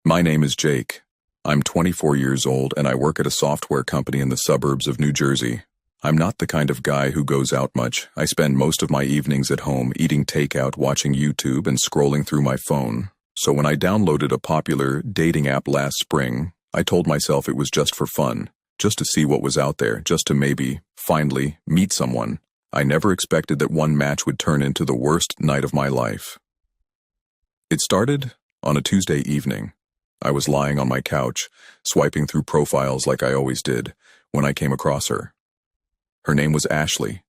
My name is Jake. I'm 24 years old and I work at a software company in the suburbs of New Jersey. I'm not the kind of guy who goes out much. I spend most of my evenings at home eating takeout, watching YouTube, and scrolling through my phone. So when I downloaded a popular dating app last spring, I told myself it was just for fun, just to see what was out there, just to maybe, finally, meet someone. I never expected that one match would turn into the worst night of my life. It started on a Tuesday evening. I was lying on my couch, swiping through profiles like I always did, when I came across her. Her name was Ashley.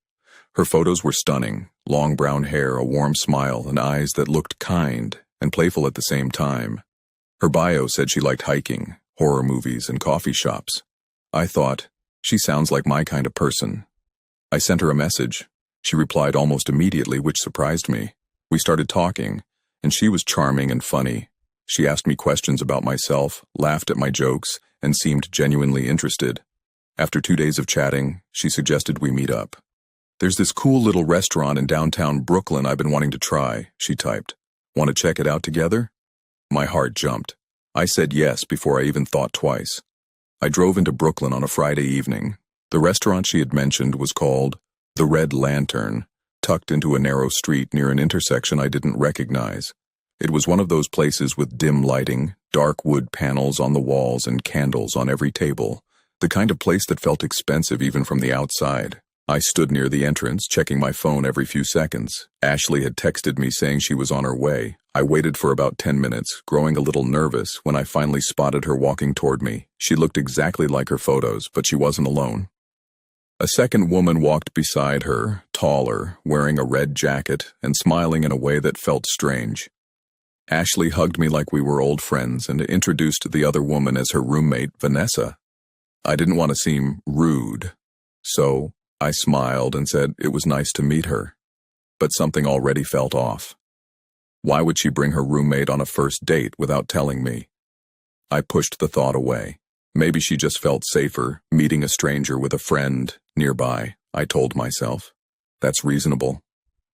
Her photos were stunning, long brown hair, a warm smile, and eyes that looked kind and playful at the same time. Her bio said she liked hiking, horror movies, and coffee shops. I thought, she sounds like my kind of person. I sent her a message. She replied almost immediately, which surprised me. We started talking, and she was charming and funny. She asked me questions about myself, laughed at my jokes, and seemed genuinely interested. After 2 days of chatting, she suggested we meet up. "There's this cool little restaurant in downtown Brooklyn I've been wanting to try," she typed. "Want to check it out together?" My heart jumped. I said yes before I even thought twice. I drove into Brooklyn on a Friday evening. The restaurant she had mentioned was called The Red Lantern, tucked into a narrow street near an intersection I didn't recognize. It was one of those places with dim lighting, dark wood panels on the walls, and candles on every table. The kind of place that felt expensive even from the outside. I stood near the entrance, checking my phone every few seconds. Ashley had texted me saying she was on her way. I waited for about 10 minutes, growing a little nervous when I finally spotted her walking toward me. She looked exactly like her photos, but she wasn't alone. A second woman walked beside her, taller, wearing a red jacket, and smiling in a way that felt strange. Ashley hugged me like we were old friends and introduced the other woman as her roommate, Vanessa. I didn't want to seem rude, so I smiled and said it was nice to meet her. But something already felt off. Why would she bring her roommate on a first date without telling me? I pushed the thought away. Maybe she just felt safer meeting a stranger with a friend nearby, I told myself. That's reasonable.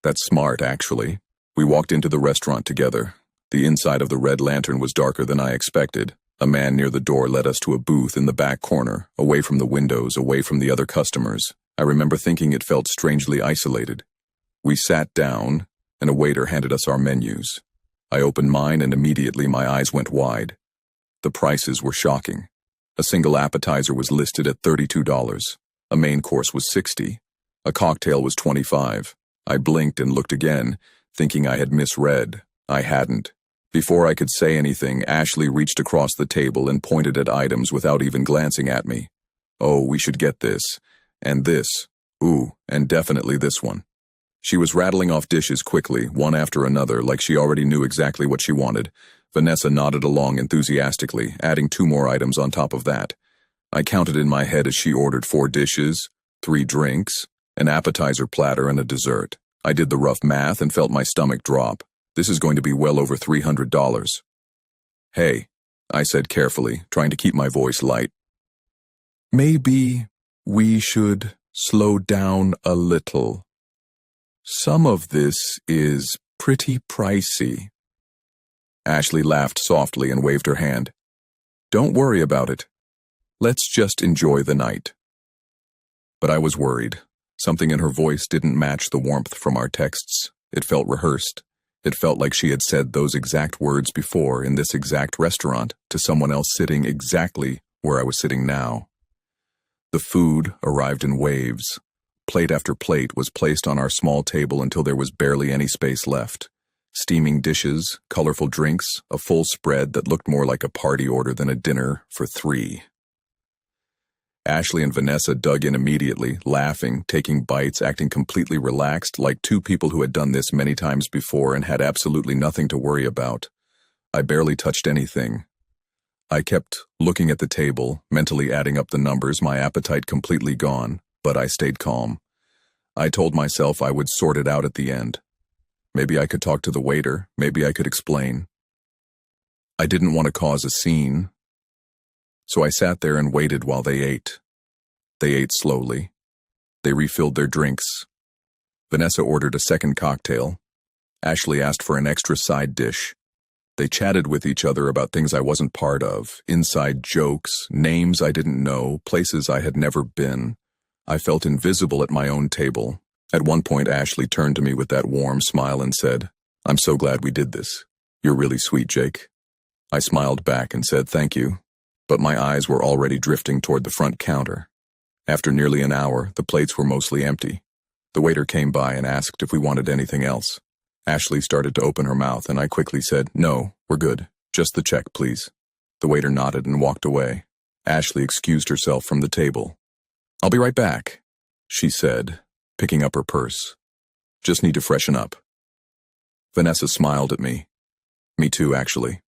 That's smart, actually. We walked into the restaurant together. The inside of the Red Lantern was darker than I expected. A man near the door led us to a booth in the back corner, away from the windows, away from the other customers. I remember thinking it felt strangely isolated. We sat down, and a waiter handed us our menus. I opened mine, and immediately my eyes went wide. The prices were shocking. A single appetizer was listed at $32. A main course was $60. A cocktail was $25. I blinked and looked again, thinking I had misread. I hadn't. Before I could say anything, Ashley reached across the table and pointed at items without even glancing at me. "Oh, we should get this. And this. Ooh, and definitely this one." She was rattling off dishes quickly, one after another, like she already knew exactly what she wanted. Vanessa nodded along enthusiastically, adding 2 more items on top of that. I counted in my head as she ordered 4 dishes, 3 drinks, an appetizer platter, and a dessert. I did the rough math and felt my stomach drop. This is going to be well over $300. "Hey," I said carefully, trying to keep my voice light. "Maybe we should slow down a little. Some of this is pretty pricey." Ashley laughed softly and waved her hand. "Don't worry about it. Let's just enjoy the night." But I was worried. Something in her voice didn't match the warmth from our texts. It felt rehearsed. It felt like she had said those exact words before in this exact restaurant to someone else sitting exactly where I was sitting now. The food arrived in waves. Plate after plate was placed on our small table until there was barely any space left. Steaming dishes, colorful drinks, a full spread that looked more like a party order than a dinner for 3. Ashley and Vanessa dug in immediately, laughing, taking bites, acting completely relaxed, like 2 people who had done this many times before and had absolutely nothing to worry about. I barely touched anything. I kept looking at the table, mentally adding up the numbers, my appetite completely gone, but I stayed calm. I told myself I would sort it out at the end. Maybe I could talk to the waiter, maybe I could explain. I didn't want to cause a scene. So I sat there and waited while they ate. They ate slowly. They refilled their drinks. Vanessa ordered a second cocktail. Ashley asked for an extra side dish. They chatted with each other about things I wasn't part of, inside jokes, names I didn't know, places I had never been. I felt invisible at my own table. At one point, Ashley turned to me with that warm smile and said, "I'm so glad we did this. You're really sweet, Jake." I smiled back and said thank you, but my eyes were already drifting toward the front counter. After nearly an hour, the plates were mostly empty. The waiter came by and asked if we wanted anything else. Ashley started to open her mouth, and I quickly said, "No, we're good. Just the check, please." The waiter nodded and walked away. Ashley excused herself from the table. "I'll be right back," she said, picking up her purse. "Just need to freshen up." Vanessa smiled at me. Me too, actually.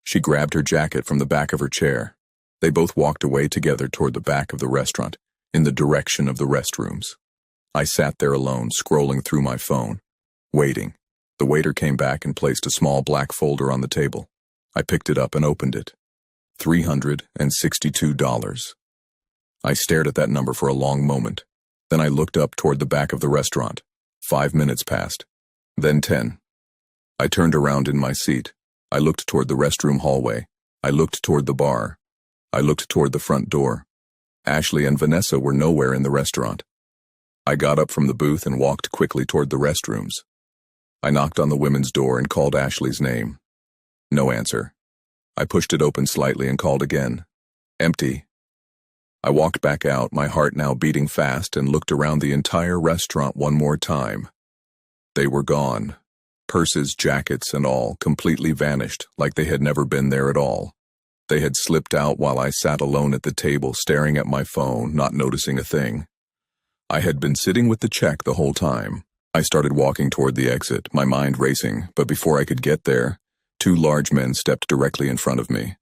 She grabbed her jacket from the back of her chair. They both walked away together toward the back of the restaurant, in the direction of the restrooms. I sat there alone, scrolling through my phone, waiting. The waiter came back and placed a small black folder on the table. I picked it up and opened it. $362. I stared at that number for a long moment. Then I looked up toward the back of the restaurant. 5 minutes passed. Then 10. I turned around in my seat. I looked toward the restroom hallway. I looked toward the bar. I looked toward the front door. Ashley and Vanessa were nowhere in the restaurant. I got up from the booth and walked quickly toward the restrooms. I knocked on the women's door and called Ashley's name. No answer. I pushed it open slightly and called again. Empty. I walked back out, my heart now beating fast, and looked around the entire restaurant one more time. They were gone. Purses, jackets, and all completely vanished, like they had never been there at all. They had slipped out while I sat alone at the table, staring at my phone, not noticing a thing. I had been sitting with the check the whole time. I started walking toward the exit, my mind racing, but before I could get there, 2 large men stepped directly in front of me.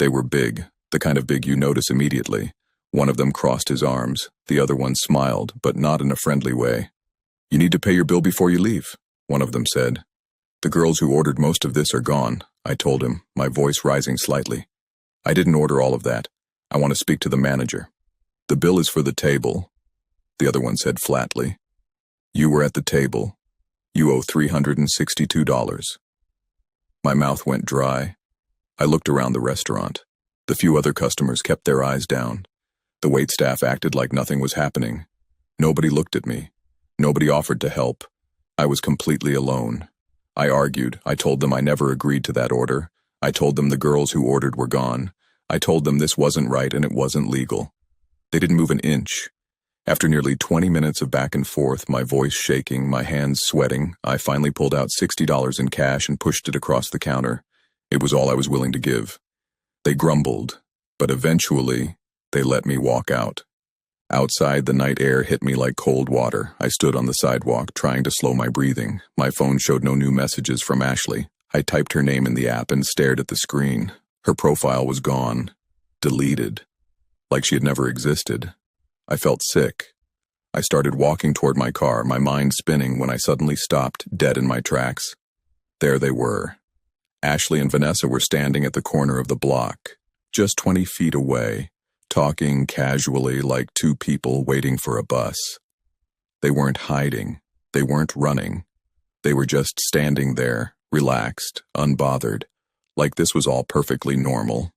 They were big, the kind of big you notice immediately. One of them crossed his arms, the other one smiled, but not in a friendly way. "You need to pay your bill before you leave," one of them said. "The girls who ordered most of this are gone," I told him, my voice rising slightly. "I didn't order all of that. I want to speak to the manager." "The bill is for the table," the other one said flatly. "You were at the table. You owe $362. My mouth went dry. I looked around the restaurant. The few other customers kept their eyes down. The waitstaff acted like nothing was happening. Nobody looked at me. Nobody offered to help. I was completely alone. I argued. I told them I never agreed to that order. I told them the girls who ordered were gone. I told them this wasn't right and it wasn't legal. They didn't move an inch. After nearly 20 minutes of back and forth, my voice shaking, my hands sweating, I finally pulled out $60 in cash and pushed it across the counter. It was all I was willing to give. They grumbled, but eventually, they let me walk out. Outside, the night air hit me like cold water. I stood on the sidewalk, trying to slow my breathing. My phone showed no new messages from Ashley. I typed her name in the app and stared at the screen. Her profile was gone. Deleted. Like she had never existed. I felt sick. I started walking toward my car, my mind spinning, when I suddenly stopped, dead in my tracks. There they were. Ashley and Vanessa were standing at the corner of the block, just 20 feet away, talking casually like 2 people waiting for a bus. They weren't hiding. They weren't running. They were just standing there, relaxed, unbothered, like this was all perfectly normal,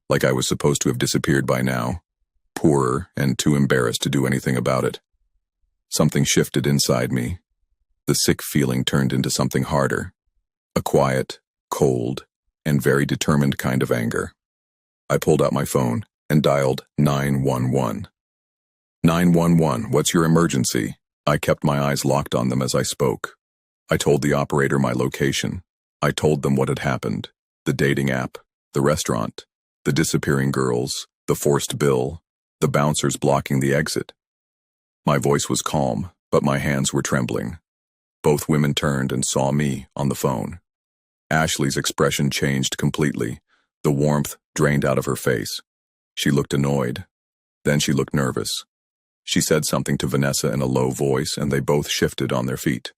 like I was supposed to have disappeared by now. Poorer and too embarrassed to do anything about it. Something shifted inside me. The sick feeling turned into something harder. A quiet, cold, and very determined kind of anger. I pulled out my phone and dialed 911. 911, what's your emergency? I kept my eyes locked on them as I spoke. I told the operator my location. I told them what had happened. The dating app, the restaurant, the disappearing girls, the forced bill, the bouncers blocking the exit. My voice was calm, but my hands were trembling. Both women turned and saw me on the phone. Ashley's expression changed completely. The warmth drained out of her face. She looked annoyed. Then she looked nervous. She said something to Vanessa in a low voice, and they both shifted on their feet.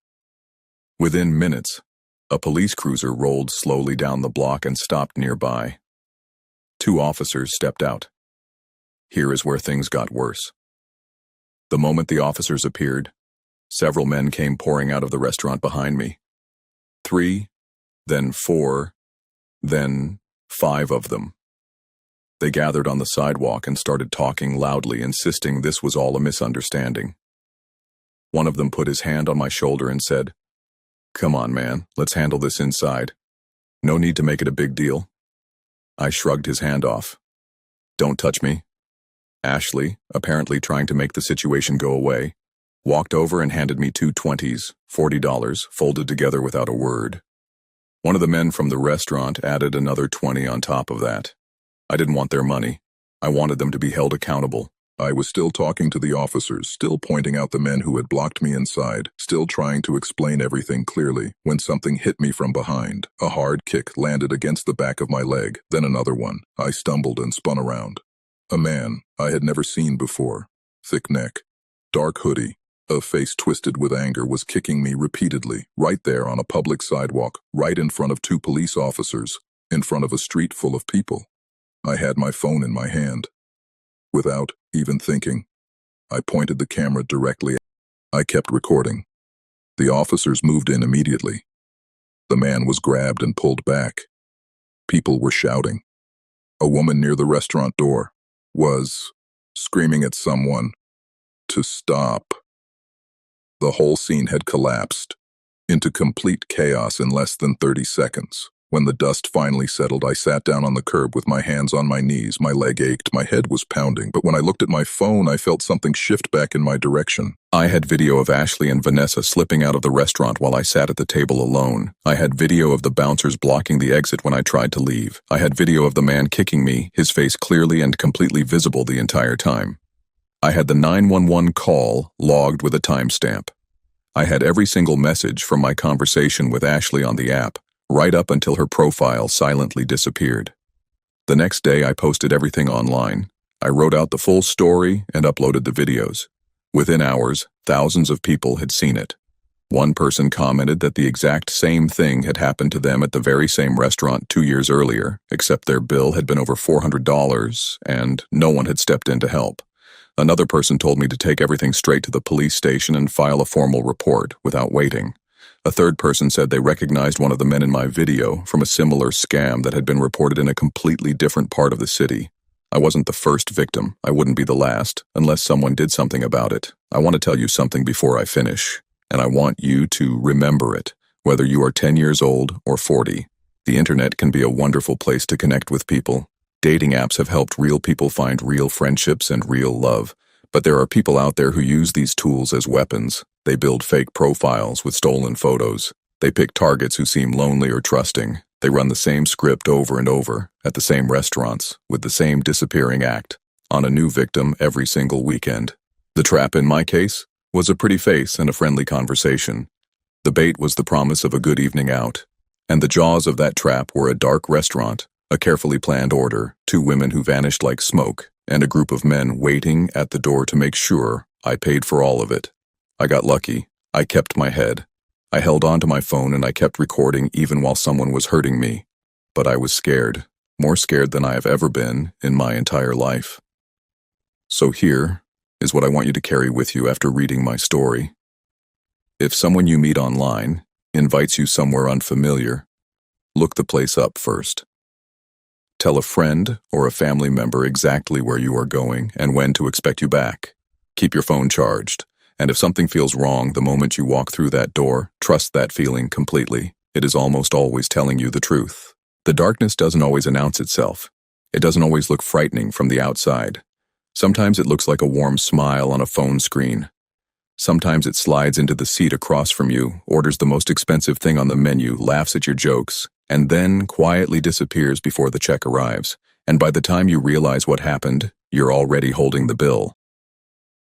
Within minutes, a police cruiser rolled slowly down the block and stopped nearby. 2 officers stepped out. Here is where things got worse. The moment the officers appeared, several men came pouring out of the restaurant behind me. 3, then 4, Then, 5 of them. They gathered on the sidewalk and started talking loudly, insisting this was all a misunderstanding. One of them put his hand on my shoulder and said, "Come on, man, let's handle this inside. No need to make it a big deal." I shrugged his hand off. "Don't touch me." Ashley, apparently trying to make the situation go away, walked over and handed me 2 20s, $40, folded together without a word. One of the men from the restaurant added another 20 on top of that. I didn't want their money. I wanted them to be held accountable. I was still talking to the officers, still pointing out the men who had blocked me inside, still trying to explain everything clearly, when something hit me from behind. A hard kick landed against the back of my leg, then another one. I stumbled and spun around. A man I had never seen before, thick neck, dark hoodie, a face twisted with anger, was kicking me repeatedly, right there on a public sidewalk, right in front of 2 police officers, in front of a street full of people. I had my phone in my hand. Without even thinking, I pointed the camera directly. I kept recording. The officers moved in immediately. The man was grabbed and pulled back. People were shouting. A woman near the restaurant door was screaming at someone to stop. The whole scene had collapsed into complete chaos in less than 30 seconds. When the dust finally settled, I sat down on the curb with my hands on my knees. My leg ached, my head was pounding, but when I looked at my phone, I felt something shift back in my direction. I had video of Ashley and Vanessa slipping out of the restaurant while I sat at the table alone. I had video of the bouncers blocking the exit when I tried to leave. I had video of the man kicking me, his face clearly and completely visible the entire time. I had the 911 call logged with a timestamp. I had every single message from my conversation with Ashley on the app, right up until her profile silently disappeared. The next day, I posted everything online. I wrote out the full story and uploaded the videos. Within hours, thousands of people had seen it. One person commented that the exact same thing had happened to them at the very same restaurant 2 years earlier, except their bill had been over $400 and no one had stepped in to help. Another person told me to take everything straight to the police station and file a formal report without waiting. A third person said they recognized one of the men in my video from a similar scam that had been reported in a completely different part of the city. I wasn't the first victim. I wouldn't be the last, unless someone did something about it. I want to tell you something before I finish, and I want you to remember it, whether you are 10 years old or 40. The internet can be a wonderful place to connect with people. Dating apps have helped real people find real friendships and real love. But there are people out there who use these tools as weapons. They build fake profiles with stolen photos. They pick targets who seem lonely or trusting. They run the same script over and over, at the same restaurants, with the same disappearing act, on a new victim every single weekend. The trap in my case was a pretty face and a friendly conversation. The bait was the promise of a good evening out. And the jaws of that trap were a dark restaurant, a carefully planned order, 2 women who vanished like smoke, and a group of men waiting at the door to make sure I paid for all of it. I got lucky. I kept my head. I held on to my phone and I kept recording even while someone was hurting me. But I was scared, more scared than I have ever been in my entire life. So here is what I want you to carry with you after reading my story. If someone you meet online invites you somewhere unfamiliar, look the place up first. Tell a friend or a family member exactly where you are going and when to expect you back. Keep your phone charged, and if something feels wrong the moment you walk through that door, trust that feeling completely. It is almost always telling you the truth. The darkness doesn't always announce itself. It doesn't always look frightening from the outside. Sometimes it looks like a warm smile on a phone screen. Sometimes it slides into the seat across from you, orders the most expensive thing on the menu, laughs at your jokes, and then quietly disappears before the check arrives. And by the time you realize what happened, you're already holding the bill.